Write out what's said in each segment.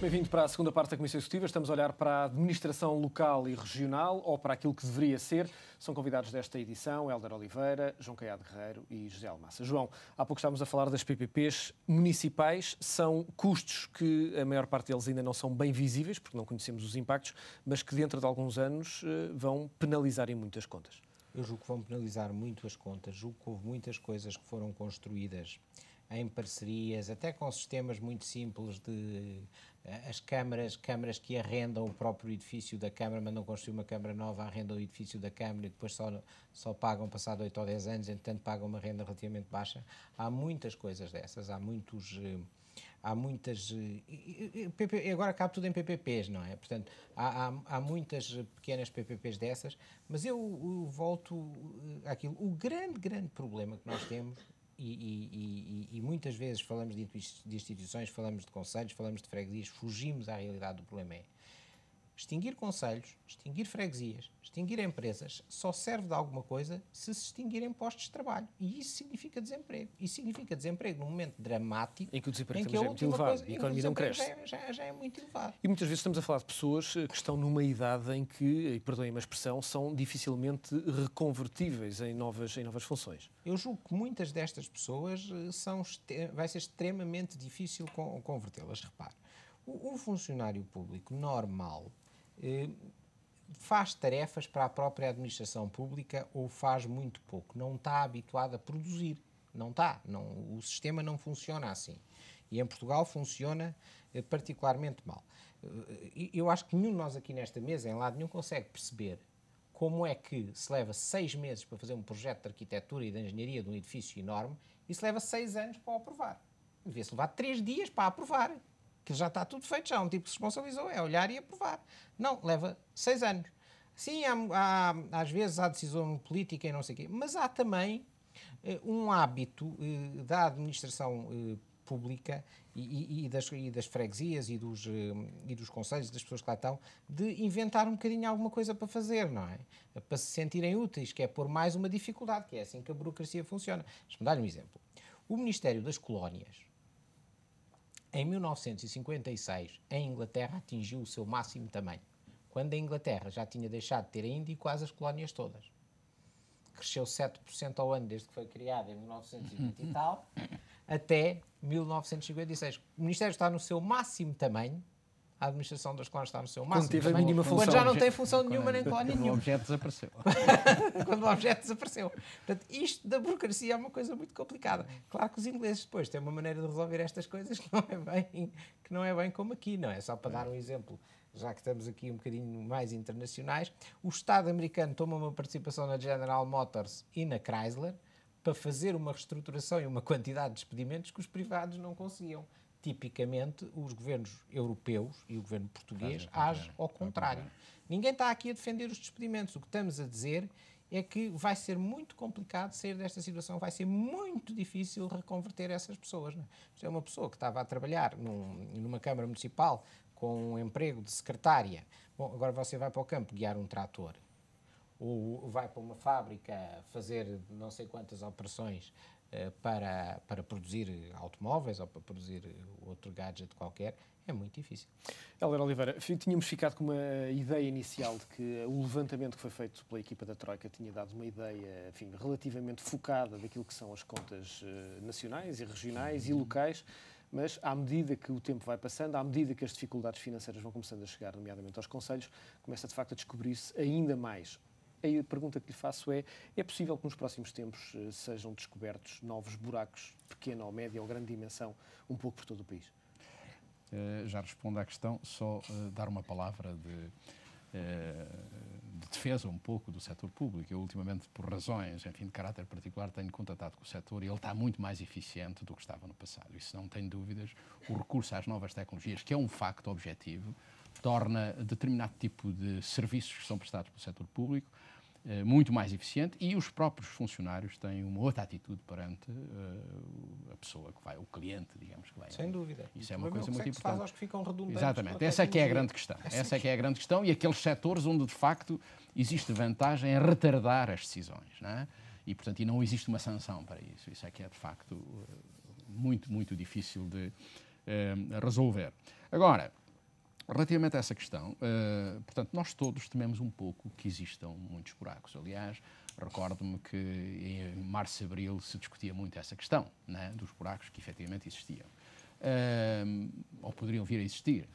Bem-vindo para a segunda parte da Comissão Executiva. Estamos a olhar para a administração local e regional, ou para aquilo que deveria ser. São convidados desta edição Hélder Oliveira, João Caiado Guerreiro e José Almassa. João, há pouco estávamos a falar das PPPs municipais. São custos que a maior parte deles ainda não são bem visíveis, porque não conhecemos os impactos, mas que dentro de alguns anos vão penalizar em muitas contas. Eu julgo que vão penalizar muito as contas. Julgo que houve muitas coisas que foram construídas em parcerias, até com sistemas muito simples de as câmaras que arrendam o próprio edifício da Câmara, mandam construir uma Câmara nova, arrendam o edifício da Câmara e depois só pagam passado 8 ou 10 anos, entretanto pagam uma renda relativamente baixa. Há muitas coisas dessas, há muitas... Agora cabe tudo em PPPs, não é? Portanto, há muitas pequenas PPPs dessas, mas eu volto àquilo. O grande problema que nós temos, e muitas vezes falamos de instituições, falamos de conselhos, falamos de freguesias, fugimos à realidade do problema extinguir conselhos, extinguir freguesias, extinguir empresas, só serve de alguma coisa se extinguirem postos de trabalho. E isso significa desemprego. Isso significa desemprego num momento dramático em que o desemprego também já é muito elevado e a economia não cresce. Já é muito elevado. E muitas vezes estamos a falar de pessoas que estão numa idade em que, e perdoem-me a expressão, são dificilmente reconvertíveis em novas funções. Eu julgo que muitas destas pessoas vai ser extremamente difícil convertê-las. Repare, o funcionário público normal faz tarefas para a própria administração pública ou faz muito pouco, não está habituado a produzir, o sistema não funciona assim. E em Portugal funciona particularmente mal. Eu acho que nenhum de nós aqui nesta mesa, em lado nenhum, consegue perceber como é que se leva 6 meses para fazer um projeto de arquitetura e de engenharia de um edifício enorme e se leva 6 anos para o aprovar. Devia-se levar 3 dias para aprovar. Que já está tudo feito, já um tipo que se responsabilizou, é olhar e aprovar. Não, leva 6 anos. Sim, às vezes há decisão política e não sei o quê, mas há também um hábito da administração pública e das freguesias e dos conselhos, das pessoas que lá estão, de inventar um bocadinho alguma coisa para fazer, não é? Para se sentirem úteis, que é pôr mais uma dificuldade, que é assim que a burocracia funciona. Deixa-me dar-lhe um exemplo. O Ministério das Colónias, em 1956, a Inglaterra atingiu o seu máximo tamanho, quando a Inglaterra já tinha deixado de ter a Índia e quase as colónias todas. Cresceu 7% ao ano desde que foi criada em 1920 e tal, até 1956. O Ministério está no seu máximo tamanho, a administração das colónias está no seu máximo teve tamanho, a mínima função. quando já não tem função nenhuma nem colónia nenhuma. Quando o objeto desapareceu. Quando o objeto desapareceu. Portanto, isto da burocracia é uma coisa muito complicada. Claro que os ingleses depois têm uma maneira de resolver estas coisas que não é bem como aqui, não é? Só para dar um exemplo, já que estamos aqui um bocadinho mais internacionais, o Estado americano toma uma participação na General Motors e na Chrysler para fazer uma reestruturação e uma quantidade de despedimentos que os privados não conseguiam. Tipicamente, os governos europeus e o governo português agem ao contrário. Ninguém está aqui a defender os despedimentos. O que estamos a dizer é que vai ser muito complicado sair desta situação, vai ser muito difícil reconverter essas pessoas. Não é? Isto é uma pessoa que estava a trabalhar numa Câmara Municipal com um emprego de secretária. Bom, agora você vai para o campo guiar um trator. Ou vai para uma fábrica fazer não sei quantas operações para produzir automóveis ou para produzir outro gadget qualquer, é muito difícil. Hélder Oliveira, tínhamos ficado com uma ideia inicial de que o levantamento que foi feito pela equipa da Troika tinha dado uma ideia, enfim, relativamente focada daquilo que são as contas nacionais e regionais e locais, mas à medida que o tempo vai passando, à medida que as dificuldades financeiras vão começando a chegar, nomeadamente aos concelhos, começa de facto a descobrir-se ainda mais. A pergunta que lhe faço é possível que nos próximos tempos sejam descobertos novos buracos, pequena ou média ou grande dimensão, um pouco por todo o país? Já respondo à questão, só dar uma palavra de defesa um pouco do setor público. Eu, ultimamente, por razões, enfim, de caráter particular, tenho contatado com o setor e ele está muito mais eficiente do que estava no passado. Isso não tem dúvidas. O recurso às novas tecnologias, que é um facto objetivo, torna determinado tipo de serviços que são prestados pelo setor público muito mais eficiente e os próprios funcionários têm uma outra atitude perante a pessoa que vai, o cliente, digamos que vai. Sem dúvida. Isso é uma coisa muito importante. Faz aos que ficam redundantes. Exatamente. Essa é que é a grande questão. Essa é que é a grande questão e aqueles setores onde, de facto, existe vantagem em retardar as decisões, não é? E, portanto, não existe uma sanção para isso. Isso é que é, de facto, muito, muito difícil de resolver. Agora, Relativamente a essa questão, portanto, nós todos tememos um pouco que existam muitos buracos. Aliás, recordo-me que em março e abril se discutia muito essa questão, né, dos buracos que efetivamente existiam, ou poderiam vir a existir.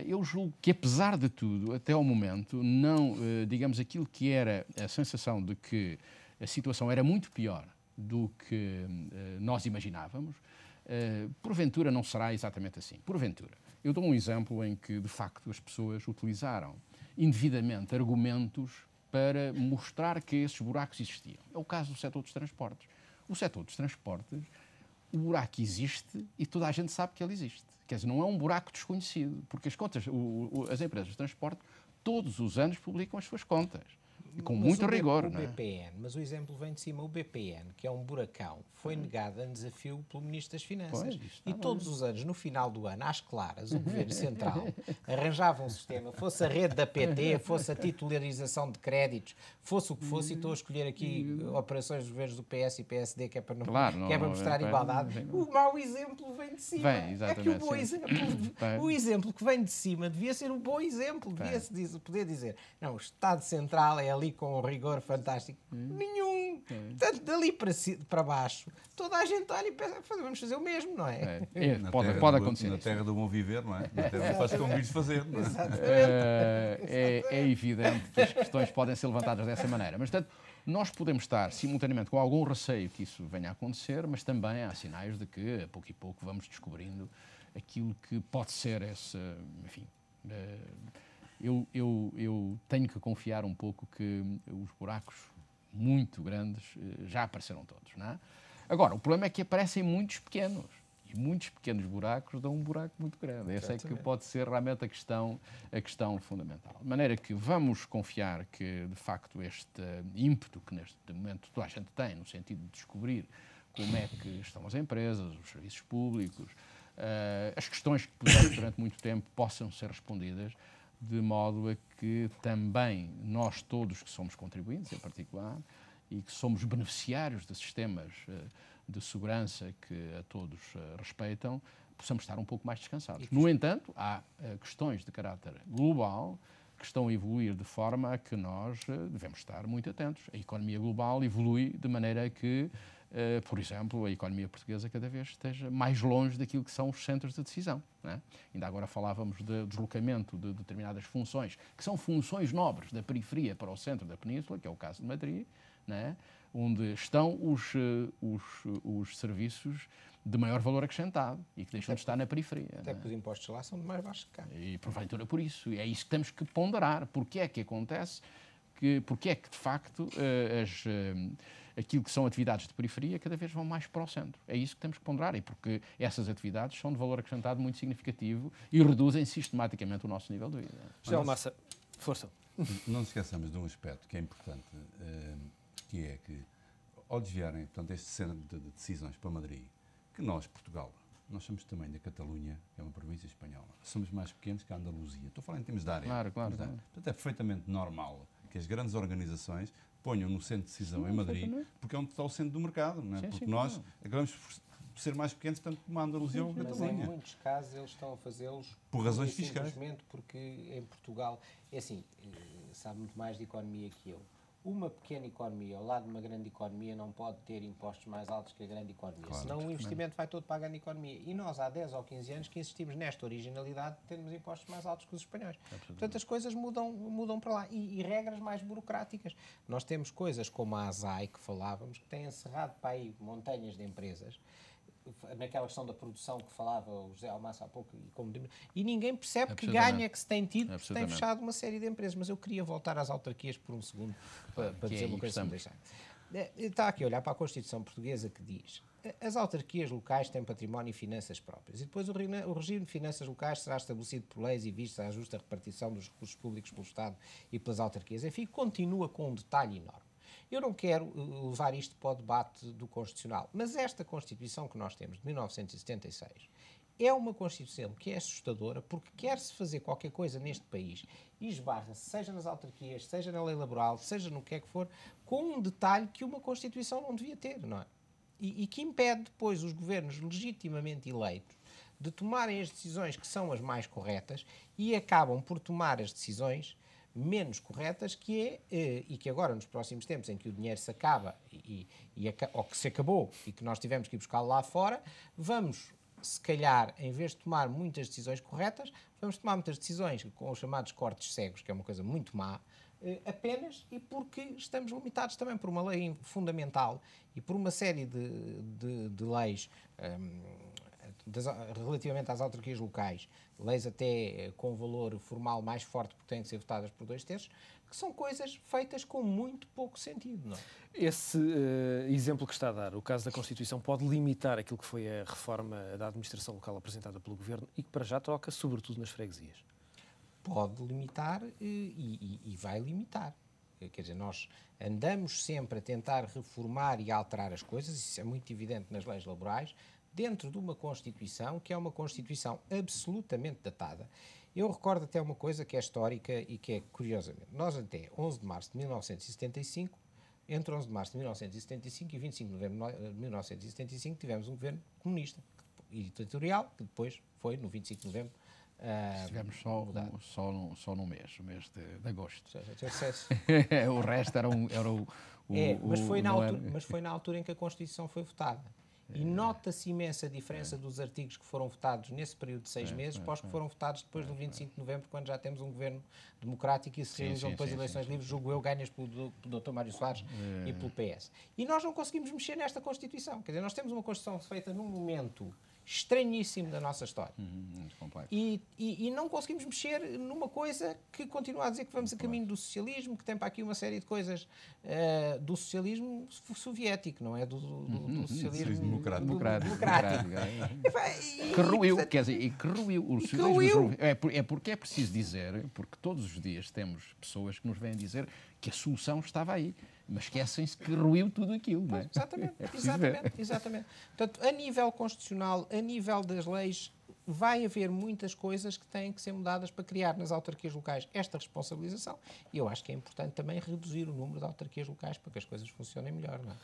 Eu julgo que, apesar de tudo, até ao momento, não, digamos, aquilo que era a sensação de que a situação era muito pior do que nós imaginávamos, porventura não será exatamente assim. Porventura. Eu dou um exemplo em que, de facto, as pessoas utilizaram indevidamente argumentos para mostrar que esses buracos existiam. É o caso do setor dos transportes. O setor dos transportes, o buraco existe e toda a gente sabe que ele existe. Quer dizer, não é um buraco desconhecido, porque as contas, as empresas de transporte, todos os anos publicam as suas contas. E com muito rigor. O BPN, mas o exemplo vem de cima. O BPN, que é um buracão, foi negado a desafio pelo Ministro das Finanças. E todos os anos, no final do ano, às claras, o Governo Central arranjava um sistema, fosse a rede da PT, fosse a titularização de créditos, fosse o que fosse, e estou a escolher aqui operações dos governos do PS e PSD, que é para, para mostrar igualdade. O mau exemplo vem de cima. É que o exemplo que vem de cima devia ser um bom exemplo. Devia-se poder dizer, não, o Estado Central é ali com um rigor fantástico. Nenhum. Portanto, dali para baixo, toda a gente olha e pensa, vamos fazer o mesmo, não é? Pode acontecer. Na terra do bom viver, não é? Na terra faz como vires fazer, não é? É evidente que as questões podem ser levantadas dessa maneira. Mas, portanto, nós podemos estar simultaneamente com algum receio que isso venha a acontecer, mas também há sinais de que, a pouco e pouco, vamos descobrindo aquilo que pode ser esse, enfim... Eu tenho que confiar um pouco que os buracos muito grandes já apareceram todos, não é? Agora, o problema é que aparecem muitos pequenos. E muitos pequenos buracos dão um buraco muito grande. Essa é que pode ser realmente a questão fundamental. De maneira que vamos confiar que, de facto, este ímpeto que neste momento toda a gente tem, no sentido de descobrir como é que estão as empresas, os serviços públicos, as questões que puderam durante muito tempo possam ser respondidas, de modo a que também nós todos que somos contribuintes, em particular, e que somos beneficiários de sistemas de segurança que a todos respeitam, possamos estar um pouco mais descansados. No entanto, há questões de caráter global que estão a evoluir de forma a que nós devemos estar muito atentos. A economia global evolui de maneira que, por exemplo, a economia portuguesa cada vez esteja mais longe daquilo que são os centros de decisão. Não é? Ainda agora falávamos de deslocamento de determinadas funções, que são funções nobres da periferia para o centro da península, que é o caso de Madrid, não é? Onde estão os serviços de maior valor acrescentado e que deixam de estar na periferia. Até porque os impostos lá são de mais baixo que cá. E porventura por isso. E é isso que temos que ponderar. Porque é que acontece? Porque é que, de facto, aquilo que são atividades de periferia cada vez vão mais para o centro. É isso que temos que ponderar. E porque essas atividades são de valor acrescentado muito significativo e reduzem sistematicamente o nosso nível de vida. José Almassa, força. Não nos esqueçamos de um aspecto que é importante, que é que, ao desviarem, portanto, este centro de decisões para Madrid, que nós, Portugal, nós somos também da Catalunha, que é uma província espanhola, somos mais pequenos que a Andaluzia. Estou a falar em termos de área. Claro. Portanto, é perfeitamente normal que as grandes organizações ponham no centro de decisão em Madrid, porque é onde está o centro do mercado, não é? Porque nós acabamos por ser mais pequenos, tanto como a Andaluzia ou a Catalunha. Mas em muitos casos eles estão a fazê-los por razões fiscais. Simplesmente porque em Portugal, é assim, sabe muito mais de economia que eu. Uma pequena economia ao lado de uma grande economia não pode ter impostos mais altos que a grande economia. Claro, senão o investimento vai todo para a grande economia. E nós há 10 ou 15 anos que insistimos nesta originalidade de termos impostos mais altos que os espanhóis. Portanto, as coisas mudam para lá. E regras mais burocráticas. Nós temos coisas como a ASAI, que falávamos, que tem encerrado para aí montanhas de empresas, naquela questão da produção que falava o José Almassa há pouco, e ninguém percebe que ganha que se tem tido, porque se tem fechado uma série de empresas. Mas eu queria voltar às autarquias por um segundo, para dizer uma coisa que me deixar. Está aqui a olhar para a Constituição Portuguesa, que diz: as autarquias locais têm património e finanças próprias, e depois o regime de finanças locais será estabelecido por leis e vistos à justa repartição dos recursos públicos pelo Estado e pelas autarquias. Enfim, continua com um detalhe enorme. Eu não quero levar isto para o debate do Constitucional, mas esta Constituição que nós temos, de 1976, é uma Constituição que é assustadora, porque quer-se fazer qualquer coisa neste país e esbarra-se, seja nas autarquias, seja na lei laboral, seja no que é que for, com um detalhe que uma Constituição não devia ter, não é? e que impede depois os governos legitimamente eleitos de tomarem as decisões que são as mais corretas e acabam por tomar as decisões menos corretas, e que agora, nos próximos tempos em que o dinheiro se acaba, ou que se acabou, e que nós tivemos que ir buscá-lo lá fora, vamos, se calhar, em vez de tomar muitas decisões corretas, vamos tomar muitas decisões com os chamados cortes cegos, que é uma coisa muito má, apenas e porque estamos limitados também por uma lei fundamental e por uma série de leis relativamente às autarquias locais, leis até com valor formal mais forte porque têm que ser votadas por 2/3, que são coisas feitas com muito pouco sentido, não é? Esse exemplo que está a dar, o caso da Constituição, pode limitar aquilo que foi a reforma da administração local apresentada pelo Governo e que para já toca sobretudo nas freguesias? Pode limitar e vai limitar. Quer dizer, nós andamos sempre a tentar reformar e alterar as coisas, isso é muito evidente nas leis laborais, dentro de uma Constituição que é uma Constituição absolutamente datada. Eu recordo até uma coisa que é histórica e que é, curiosamente, nós até 11 de março de 1975, entre 11 de março de 1975 e 25 de novembro de 1975, tivemos um governo comunista e ditatorial, que depois foi, no 25 de novembro, Estivemos só no mês, o mês de agosto. Ou O resto era mas foi na altura em que a Constituição foi votada. E nota-se imensa diferença dos artigos que foram votados nesse período de 6 meses para os que foram votados depois do 25 de novembro, quando já temos um governo democrático e se realizam depois eleições livres, julgo eu, ganhas pelo Dr. Mário Soares e pelo PS. E nós não conseguimos mexer nesta Constituição. Quer dizer, nós temos uma Constituição feita num momento estranhíssimo da nossa história. Muito complexo. E não conseguimos mexer numa coisa que continua a dizer que vamos a caminho do socialismo, que tem para aqui uma série de coisas do socialismo soviético, não é? Do socialismo democrático. Que ruiu, quer dizer, que ruiu. O socialismo é porque é preciso dizer, porque todos os dias temos pessoas que nos vêm dizer que a solução estava aí, mas esquecem-se que ruiu tudo aquilo, não é? Exatamente. Portanto, a nível constitucional, a nível das leis, vai haver muitas coisas que têm que ser mudadas para criar nas autarquias locais esta responsabilização. E eu acho que é importante também reduzir o número de autarquias locais para que as coisas funcionem melhor, não é?